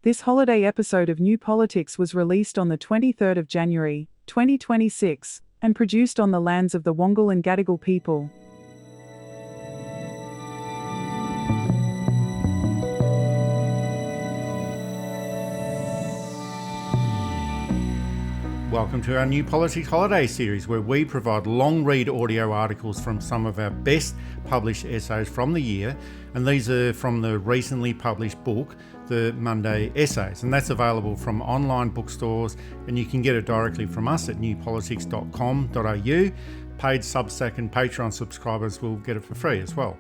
This holiday episode of New Politics was released on the 23rd of January, 2026, and produced on the lands of the Wangal and Gadigal people. Welcome to our New Politics Holiday series, where we provide long-read audio articles from some of our best published essays from the year, and these are from the recently published book, The Monday Essays, and that's available from online bookstores, and you can get it directly from us at newpolitics.com.au. Paid Substack and Patreon subscribers will get it for free as well.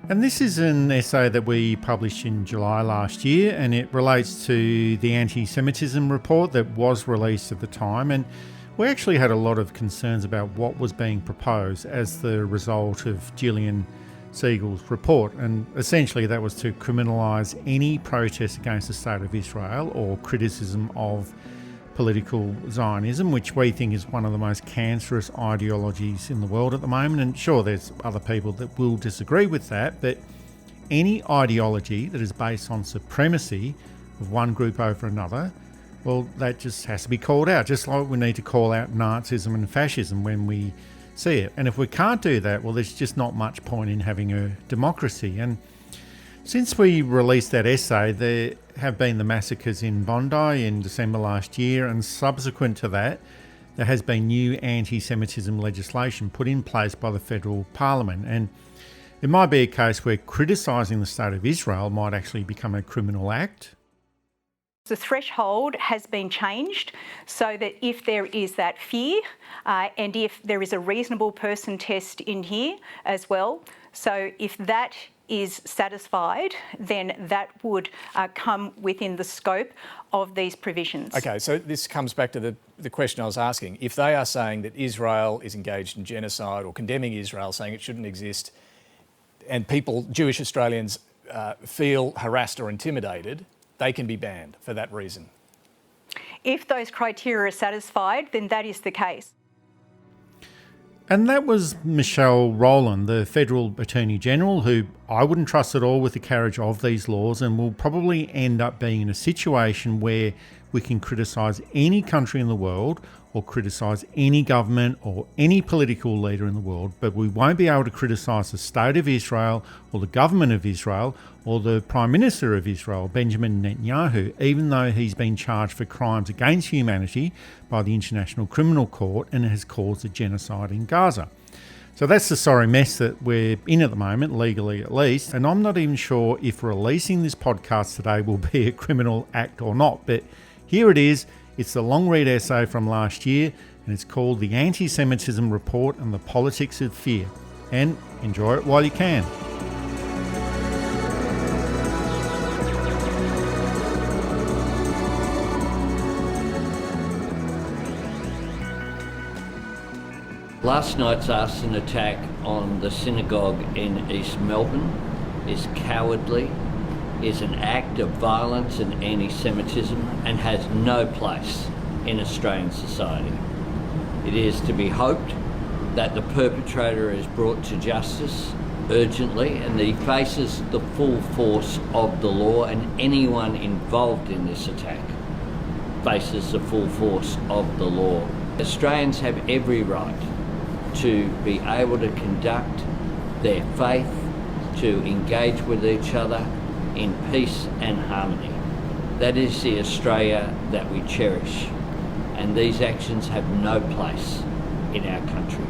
And this is an essay that we published in July last year, and it relates to the anti-Semitism report that was released at the time. And we actually had a lot of concerns about what was being proposed as the result of Gillian Segal's report. And essentially that was to criminalise any protest against the state of Israel or criticism of political Zionism, which we think is one of the most cancerous ideologies in the world at the moment. And sure, there's other people that will disagree with that, but any ideology that is based on supremacy of one group over another, well, that just has to be called out, just like we need to call out Nazism and fascism when we see it. And if we can't do that, well, there's just not much point in having a democracy. And since we released that essay, there have been the massacres in Bondi in December last year, and subsequent to that, there has been new anti-Semitism legislation put in place by the federal parliament. And it might be a case where criticising the state of Israel might actually become a criminal act. The threshold has been changed so that if there is that fear and if there is a reasonable person test in here as well, so if that is satisfied, then that would come within the scope of these provisions. Okay, so this comes back to the question I was asking. If they are saying that Israel is engaged in genocide or condemning Israel, saying it shouldn't exist, and people, Jewish Australians, feel harassed or intimidated, they can be banned for that reason. If those criteria are satisfied, then that is the case. And that was Michelle Rowland, the Federal Attorney General, who I wouldn't trust at all with the carriage of these laws, and will probably end up being in a situation where we can criticise any country in the world or criticise any government or any political leader in the world, but we won't be able to criticise the state of Israel or the government of Israel or the Prime Minister of Israel, Benjamin Netanyahu, even though he's been charged for crimes against humanity by the International Criminal Court and has caused a genocide in Gaza. So that's the sorry mess that we're in at the moment, legally at least, and I'm not even sure if releasing this podcast today will be a criminal act or not, but here it is. It's the long-read essay from last year, and it's called The Anti-Semitism Report and the Politics of Fear. And enjoy it while you can. Last night's arson attack on the synagogue in East Melbourne is cowardly, is an act of violence and anti-Semitism, and has no place in Australian society. It is to be hoped that the perpetrator is brought to justice urgently and that he faces the full force of the law, and anyone involved in this attack faces the full force of the law. Australians have every right to be able to conduct their faith, to engage with each other in peace and harmony. That is the Australia that we cherish, and these actions have no place in our country.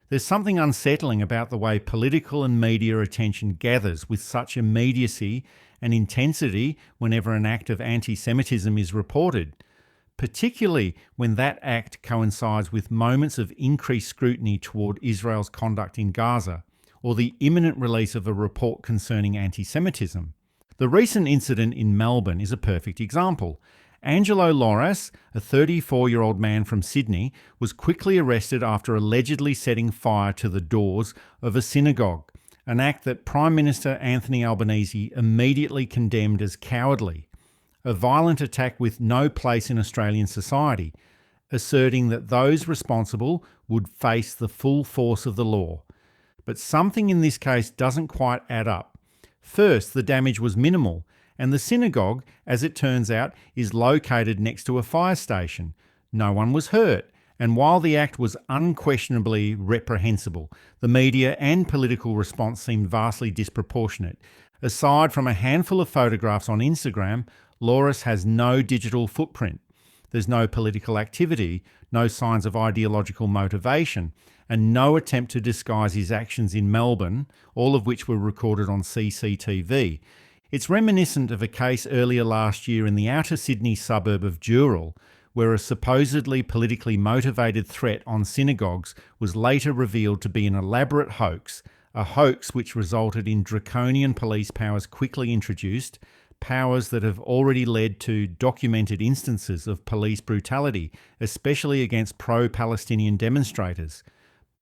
There's something unsettling about the way political and media attention gathers with such immediacy and intensity whenever an act of anti-Semitism is reported, particularly when that act coincides with moments of increased scrutiny toward Israel's conduct in Gaza, or the imminent release of a report concerning anti-Semitism. The recent incident in Melbourne is a perfect example. Angelo Loras, a 34-year-old man from Sydney, was quickly arrested after allegedly setting fire to the doors of a synagogue, an act that Prime Minister Anthony Albanese immediately condemned as cowardly, a violent attack with no place in Australian society, asserting that those responsible would face the full force of the law. But something in this case doesn't quite add up. First, the damage was minimal. And the synagogue, as it turns out, is located next to a fire station. No one was hurt. And while the act was unquestionably reprehensible, the media and political response seemed vastly disproportionate. Aside from a handful of photographs on Instagram, Loris has no digital footprint. There's no political activity, no signs of ideological motivation, and no attempt to disguise his actions in Melbourne, all of which were recorded on CCTV. It's reminiscent of a case earlier last year in the outer Sydney suburb of Dural, where a supposedly politically motivated threat on synagogues was later revealed to be an elaborate hoax, a hoax which resulted in draconian police powers quickly introduced, powers that have already led to documented instances of police brutality, especially against pro-Palestinian demonstrators.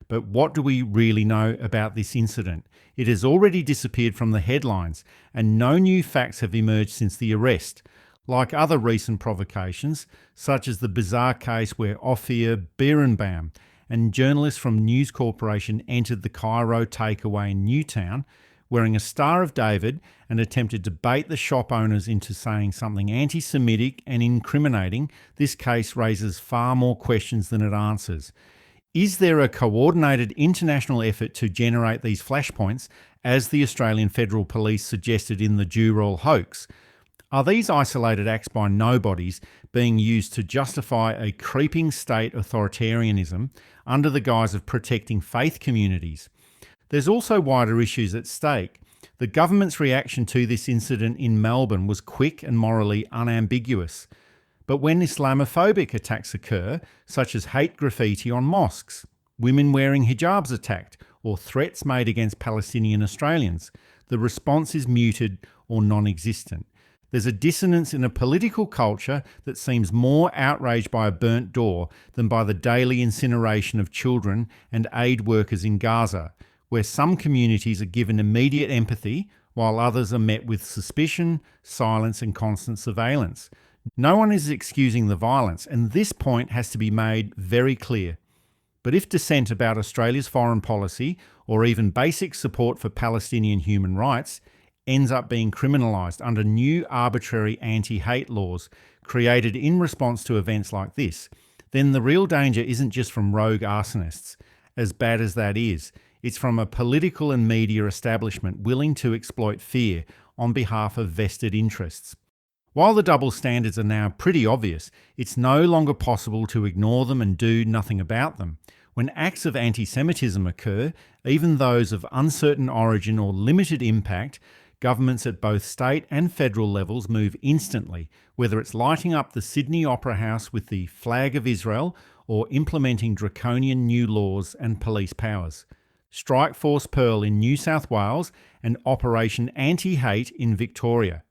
But what do we really know about this incident? It has already disappeared from the headlines, and no new facts have emerged since the arrest. Like other recent provocations, such as the bizarre case where Ophir Birnbaum and journalists from News Corporation entered the Cairo takeaway in Newtown, wearing a Star of David, and attempted to bait the shop owners into saying something anti-Semitic and incriminating, this case raises far more questions than it answers. Is there a coordinated international effort to generate these flashpoints, as the Australian Federal Police suggested in the Dural hoax? Are these isolated acts by nobodies being used to justify a creeping state authoritarianism under the guise of protecting faith communities? There's also wider issues at stake. The government's reaction to this incident in Melbourne was quick and morally unambiguous. But when Islamophobic attacks occur, such as hate graffiti on mosques, women wearing hijabs attacked, or threats made against Palestinian Australians, the response is muted or non-existent. There's a dissonance in a political culture that seems more outraged by a burnt door than by the daily incineration of children and aid workers in Gaza, where some communities are given immediate empathy while others are met with suspicion, silence and constant surveillance. No one is excusing the violence, and this point has to be made very clear. But if dissent about Australia's foreign policy, or even basic support for Palestinian human rights, ends up being criminalised under new arbitrary anti-hate laws created in response to events like this, then the real danger isn't just from rogue arsonists. As bad as that is, it's from a political and media establishment willing to exploit fear on behalf of vested interests. While the double standards are now pretty obvious, it's no longer possible to ignore them and do nothing about them. When acts of anti-Semitism occur, even those of uncertain origin or limited impact, governments at both state and federal levels move instantly, whether it's lighting up the Sydney Opera House with the flag of Israel or implementing draconian new laws and police powers. Strike Force Pearl in New South Wales and Operation Anti-Hate in Victoria.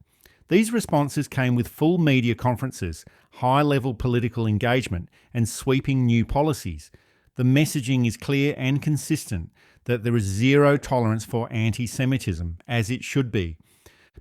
These responses came with full media conferences, high-level political engagement, and sweeping new policies. The messaging is clear and consistent that there is zero tolerance for anti-Semitism, as it should be.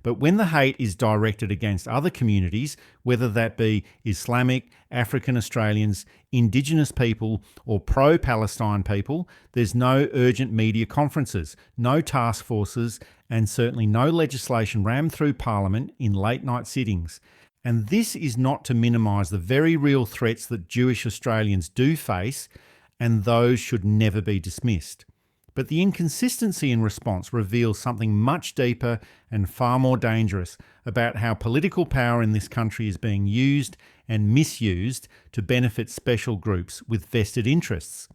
But when the hate is directed against other communities, whether that be Islamic, African Australians, Indigenous people, or pro-Palestine people, there's no urgent media conferences, no task forces, and certainly no legislation rammed through Parliament in late-night sittings. And this is not to minimise the very real threats that Jewish Australians do face, and those should never be dismissed. But the inconsistency in response reveals something much deeper and far more dangerous about how political power in this country is being used and misused to benefit special groups with vested interests.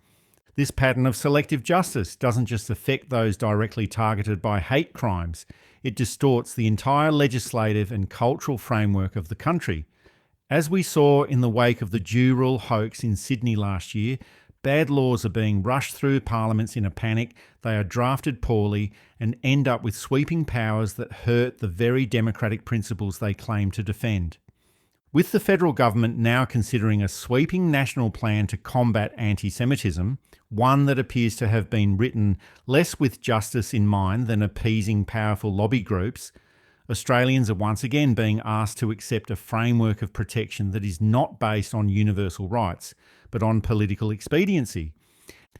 This pattern of selective justice doesn't just affect those directly targeted by hate crimes, it distorts the entire legislative and cultural framework of the country. As we saw in the wake of the Dural hoax in Sydney last year, bad laws are being rushed through parliaments in a panic, they are drafted poorly and end up with sweeping powers that hurt the very democratic principles they claim to defend. With the federal government now considering a sweeping national plan to combat anti-Semitism, one that appears to have been written less with justice in mind than appeasing powerful lobby groups, Australians are once again being asked to accept a framework of protection that is not based on universal rights, but on political expediency.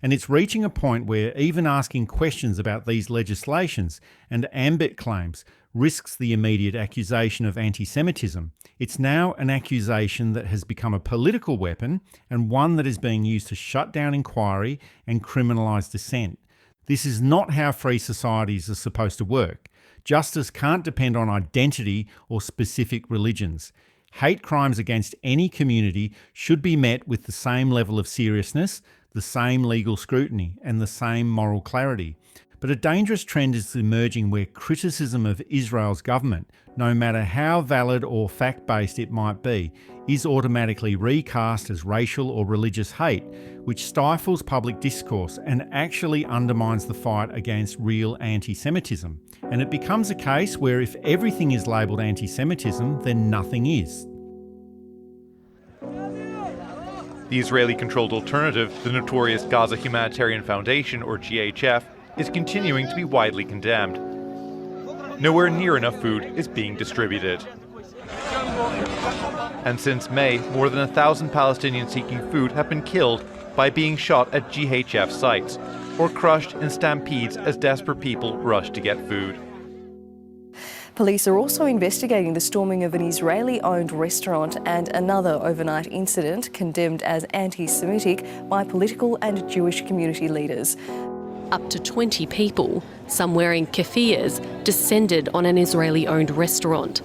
And it's reaching a point where even asking questions about these legislations and ambit claims risks the immediate accusation of anti-Semitism. It's now an accusation that has become a political weapon and one that is being used to shut down inquiry and criminalise dissent. This is not how free societies are supposed to work. Justice can't depend on identity or specific religions. Hate crimes against any community should be met with the same level of seriousness, the same legal scrutiny, and the same moral clarity. But a dangerous trend is emerging where criticism of Israel's government, no matter how valid or fact-based it might be, is automatically recast as racial or religious hate, which stifles public discourse and actually undermines the fight against real anti-Semitism. And it becomes a case where if everything is labelled anti-Semitism, then nothing is. The Israeli-controlled alternative, the notorious Gaza Humanitarian Foundation, or GHF, is continuing to be widely condemned. Nowhere near enough food is being distributed. And since May, more than 1,000 Palestinians seeking food have been killed by being shot at GHF sites, or crushed in stampedes as desperate people rush to get food. Police are also investigating the storming of an Israeli-owned restaurant and another overnight incident condemned as anti-Semitic by political and Jewish community leaders. Up to 20 people, some wearing keffiyehs, descended on an Israeli-owned restaurant.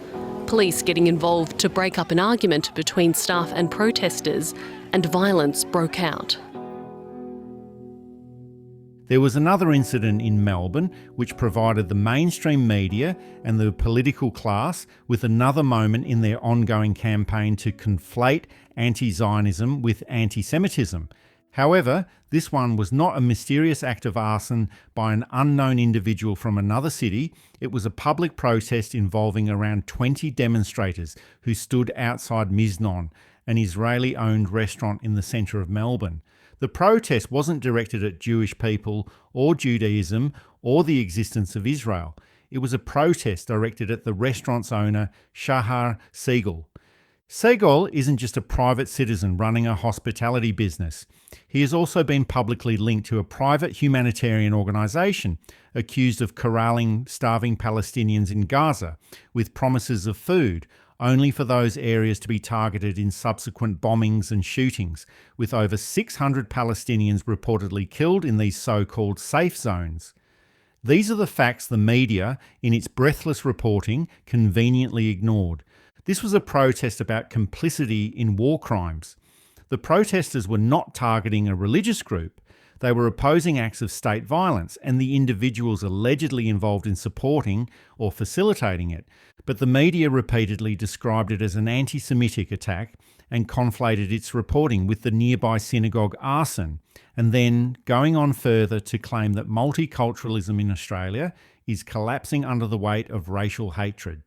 Police getting involved to break up an argument between staff and protesters, and violence broke out. There was another incident in Melbourne which provided the mainstream media and the political class with another moment in their ongoing campaign to conflate anti-Zionism with anti-Semitism. However, this one was not a mysterious act of arson by an unknown individual from another city. It was a public protest involving around 20 demonstrators who stood outside Miznon, an Israeli-owned restaurant in the centre of Melbourne. The protest wasn't directed at Jewish people or Judaism or the existence of Israel. It was a protest directed at the restaurant's owner, Segal. Segal isn't just a private citizen running a hospitality business. He has also been publicly linked to a private humanitarian organisation accused of corralling starving Palestinians in Gaza with promises of food, only for those areas to be targeted in subsequent bombings and shootings, with over 600 Palestinians reportedly killed in these so-called safe zones. These are the facts the media, in its breathless reporting, conveniently ignored. This was a protest about complicity in war crimes. The protesters were not targeting a religious group. They were opposing acts of state violence and the individuals allegedly involved in supporting or facilitating it. But the media repeatedly described it as an anti-Semitic attack and conflated its reporting with the nearby synagogue arson, and then going on further to claim that multiculturalism in Australia is collapsing under the weight of racial hatred.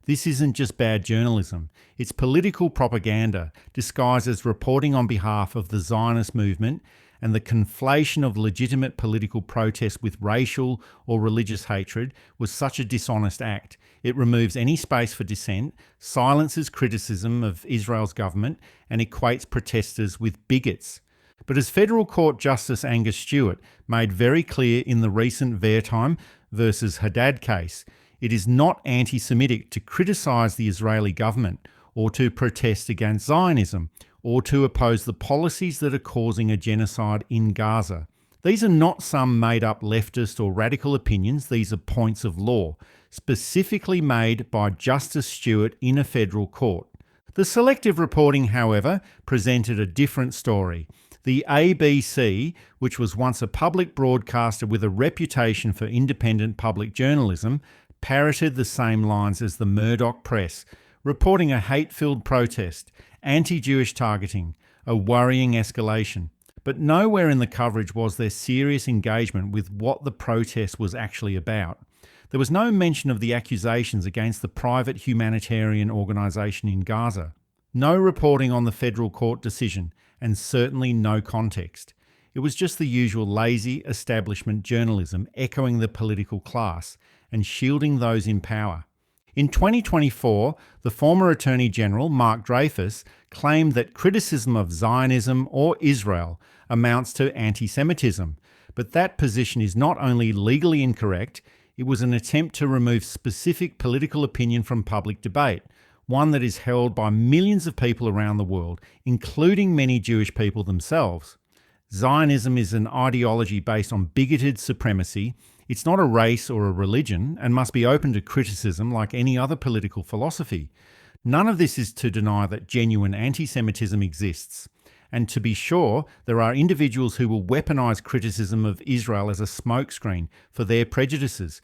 This isn't just bad journalism, it's political propaganda disguised as reporting on behalf of the Zionist movement, and the conflation of legitimate political protest with racial or religious hatred was such a dishonest act. It removes any space for dissent, silences criticism of Israel's government, and equates protesters with bigots. But as Federal Court Justice Angus Stewart made very clear in the recent Wertheim versus Haddad case, it is not anti-Semitic to criticise the Israeli government or to protest against Zionism or to oppose the policies that are causing a genocide in Gaza. These are not some made-up leftist or radical opinions, these are points of law, specifically made by Justice Stewart in a federal court. The selective reporting, however, presented a different story. The ABC, which was once a public broadcaster with a reputation for independent public journalism, parroted the same lines as the Murdoch press, reporting a hate-filled protest, anti-Jewish targeting, a worrying escalation. But nowhere in the coverage was there serious engagement with what the protest was actually about. There was no mention of the accusations against the private humanitarian organisation in Gaza, no reporting on the federal court decision, and certainly no context. It was just the usual lazy establishment journalism echoing the political class and shielding those in power. In 2024, the former Attorney General, Mark Dreyfus, claimed that criticism of Zionism or Israel amounts to anti-Semitism, but that position is not only legally incorrect, It was an attempt to remove specific political opinion from public debate, one that is held by millions of people around the world, including many Jewish people themselves. Zionism is an ideology based on bigoted supremacy. It's not a race or a religion and must be open to criticism like any other political philosophy. None of this is to deny that genuine anti-Semitism exists. And to be sure, there are individuals who will weaponise criticism of Israel as a smokescreen for their prejudices.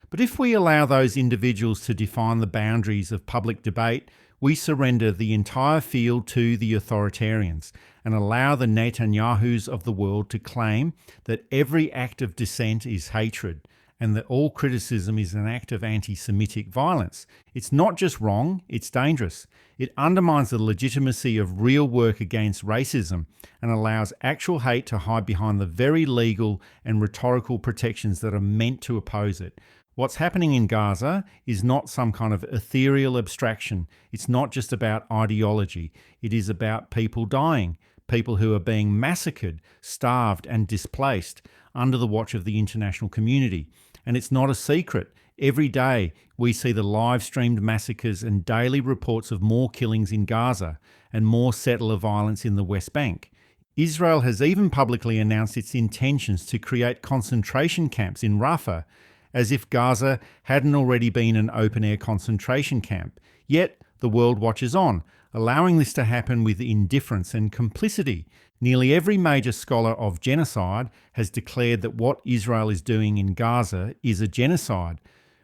But if we allow those individuals to define the boundaries of public debate, we surrender the entire field to the authoritarians and allow the Netanyahus of the world to claim that every act of dissent is hatred and that all criticism is an act of anti-Semitic violence. It's not just wrong, it's dangerous. It undermines the legitimacy of real work against racism and allows actual hate to hide behind the very legal and rhetorical protections that are meant to oppose it. What's happening in Gaza is not some kind of ethereal abstraction. It's not just about ideology. It is about people dying, people who are being massacred, starved and displaced under the watch of the international community. And it's not a secret. Every day we see the live-streamed massacres and daily reports of more killings in Gaza and more settler violence in the West Bank. Israel has even publicly announced its intentions to create concentration camps in Rafah, as if Gaza hadn't already been an open-air concentration camp. Yet the world watches on, allowing this to happen with indifference and complicity. Nearly every major scholar of genocide has declared that what Israel is doing in Gaza is a genocide.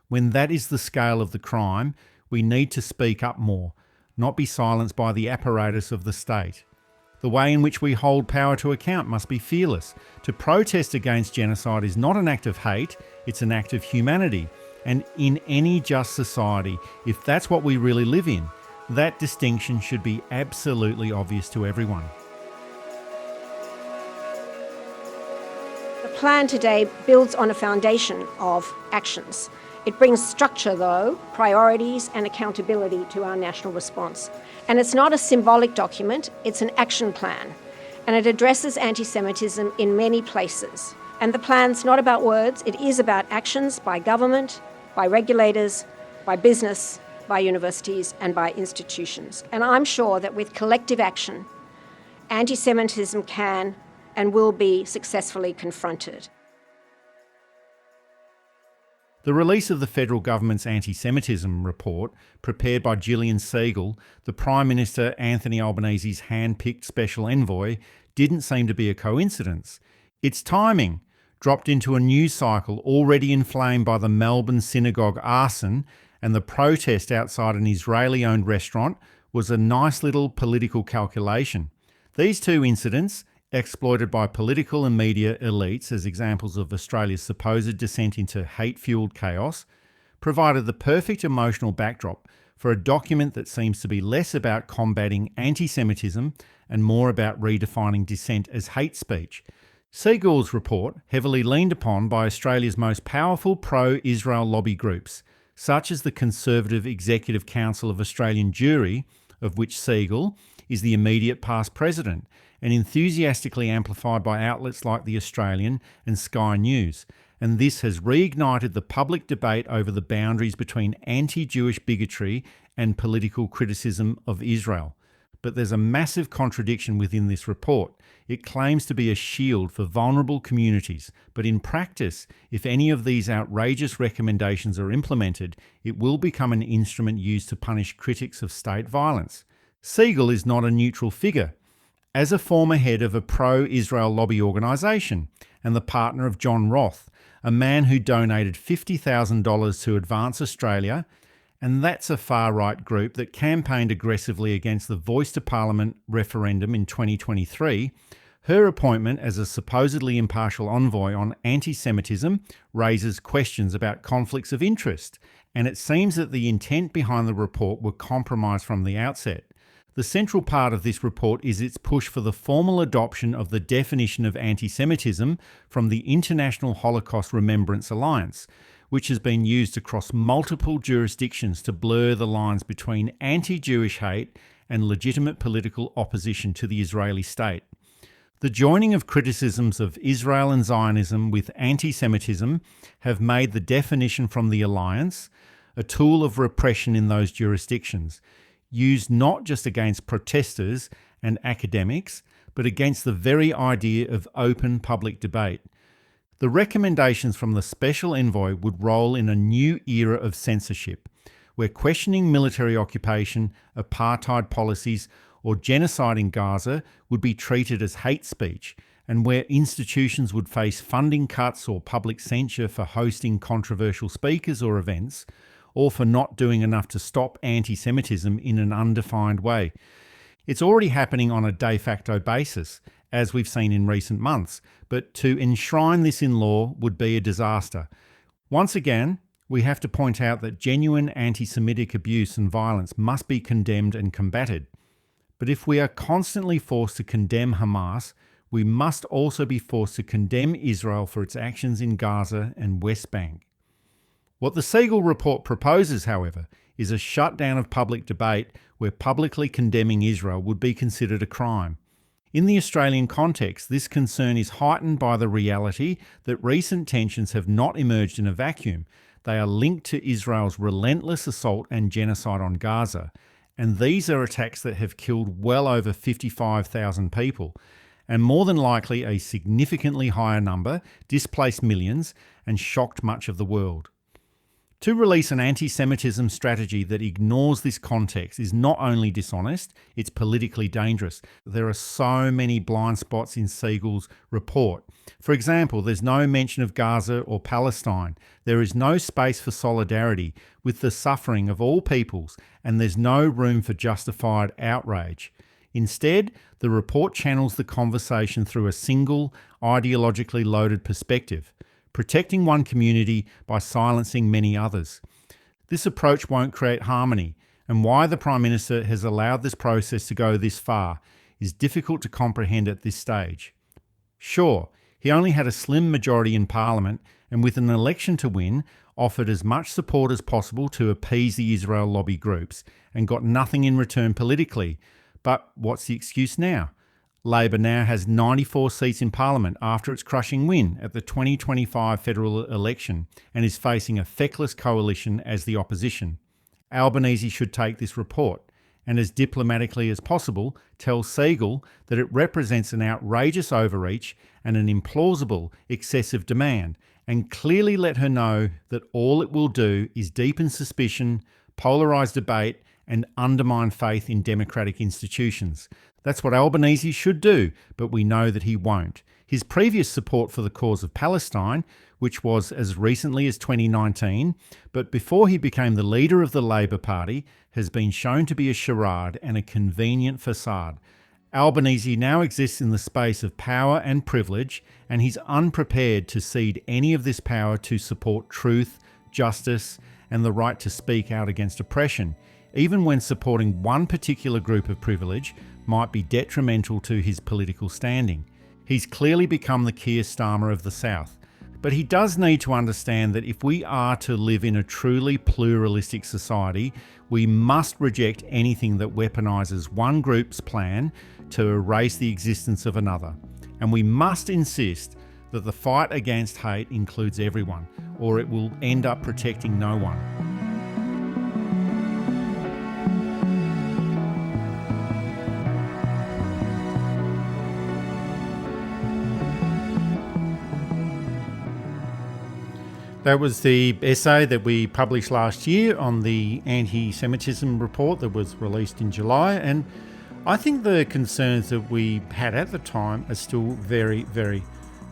When that is the scale of the crime, we need to speak up more, not be silenced by the apparatus of the state. The way in which we hold power to account must be fearless. To protest against genocide is not an act of hate, it's an act of humanity. And in any just society, if that's what we really live in, that distinction should be absolutely obvious to everyone. The plan today builds on a foundation of actions. It brings structure, though, priorities and accountability to our national response. And it's not a symbolic document, it's an action plan. And it addresses anti-Semitism in many places. And the plan's not about words, it is about actions by government, by regulators, by business, by universities and by institutions. And I'm sure that with collective action, anti-Semitism can and will be successfully confronted. The release of the federal government's anti-Semitism report, prepared by Gillian Segal, the Prime Minister Anthony Albanese's hand-picked special envoy, didn't seem to be a coincidence. Its timing, dropped into a news cycle already inflamed by the Melbourne synagogue arson and the protest outside an Israeli-owned restaurant, was a nice little political calculation. These two incidents, exploited by political and media elites as examples of Australia's supposed descent into hate-fuelled chaos, provided the perfect emotional backdrop for a document that seems to be less about combating anti-Semitism and more about redefining dissent as hate speech. Segal's report, heavily leaned upon by Australia's most powerful pro-Israel lobby groups, such as the Conservative Executive Council of Australian Jewry, of which Segal is the immediate past president, and enthusiastically amplified by outlets like The Australian and Sky News. And this has reignited the public debate over the boundaries between anti-Jewish bigotry and political criticism of Israel. But there's a massive contradiction within this report. It claims to be a shield for vulnerable communities, but in practice, if any of these outrageous recommendations are implemented, it will become an instrument used to punish critics of state violence. Segal is not a neutral figure. As a former head of a pro-Israel lobby organisation and the partner of John Roth, a man who donated $50,000 to Advance Australia, and that's a far-right group that campaigned aggressively against the Voice to Parliament referendum in 2023, her appointment as a supposedly impartial envoy on anti-Semitism raises questions about conflicts of interest, and it seems that the intent behind the report were compromised from the outset. The central part of this report is its push for the formal adoption of the definition of anti-Semitism from the International Holocaust Remembrance Alliance, which has been used across multiple jurisdictions to blur the lines between anti-Jewish hate and legitimate political opposition to the Israeli state. The joining of criticisms of Israel and Zionism with anti-Semitism have made the definition from the alliance a tool of repression in those jurisdictions, used not just against protesters and academics, but against the very idea of open public debate. The recommendations from the Special Envoy would roll in a new era of censorship, where questioning military occupation, apartheid policies, or genocide in Gaza would be treated as hate speech, and where institutions would face funding cuts or public censure for hosting controversial speakers or events, or for not doing enough to stop anti-Semitism in an undefined way. It's already happening on a de facto basis, as we've seen in recent months, but to enshrine this in law would be a disaster. Once again, we have to point out that genuine anti-Semitic abuse and violence must be condemned and combated. But if we are constantly forced to condemn Hamas, we must also be forced to condemn Israel for its actions in Gaza and West Bank. What the Segal report proposes, however, is a shutdown of public debate where publicly condemning Israel would be considered a crime. In the Australian context, this concern is heightened by the reality that recent tensions have not emerged in a vacuum. They are linked to Israel's relentless assault and genocide on Gaza, and these are attacks that have killed well over 55,000 people, and more than likely a significantly higher number, displaced millions, and shocked much of the world. To release an anti-Semitism strategy that ignores this context is not only dishonest, it's politically dangerous. There are so many blind spots in Segal's report. For example, there's no mention of Gaza or Palestine. There is no space for solidarity with the suffering of all peoples, and there's no room for justified outrage. Instead, the report channels the conversation through a single, ideologically loaded perspective, protecting one community by silencing many others. This approach won't create harmony, and why the Prime Minister has allowed this process to go this far is difficult to comprehend at this stage. Sure, he only had a slim majority in Parliament, and with an election to win, offered as much support as possible to appease the Israel lobby groups, and got nothing in return politically. But what's the excuse now? Labor now has 94 seats in Parliament after its crushing win at the 2025 federal election and is facing a feckless coalition as the opposition. Albanese should take this report and, as diplomatically as possible, tell Segal that it represents an outrageous overreach and an implausible excessive demand, and clearly let her know that all it will do is deepen suspicion, polarise debate, and undermine faith in democratic institutions. That's what Albanese should do, but we know that he won't. His previous support for the cause of Palestine, which was as recently as 2019, but before he became the leader of the Labor Party, has been shown to be a charade and a convenient facade. Albanese now exists in the space of power and privilege, and he's unprepared to cede any of this power to support truth, justice, and the right to speak out against oppression, even when supporting one particular group of privilege might be detrimental to his political standing. He's clearly become the Keir Starmer of the South. But he does need to understand that if we are to live in a truly pluralistic society, we must reject anything that weaponises one group's plan to erase the existence of another. And we must insist that the fight against hate includes everyone, or it will end up protecting no one. That was the essay that we published last year on the anti-Semitism report that was released in July, and I think the concerns that we had at the time are still very, very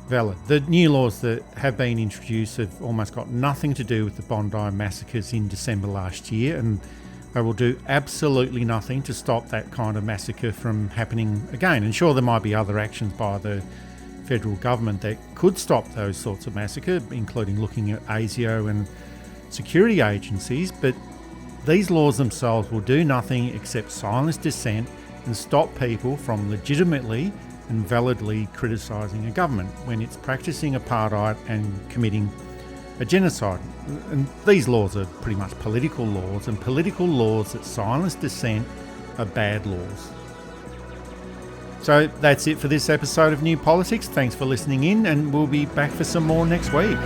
valid. The new laws that have been introduced have almost got nothing to do with the Bondi massacres in December last year, and they will do absolutely nothing to stop that kind of massacre from happening again. And sure, there might be other actions by the federal government that could stop those sorts of massacre, including looking at ASIO and security agencies, but these laws themselves will do nothing except silence dissent and stop people from legitimately and validly criticising a government when it's practising apartheid and committing a genocide. And these laws are pretty much political laws, and political laws that silence dissent are bad laws. So that's it for this episode of New Politics. Thanks for listening in, and we'll be back for some more next week.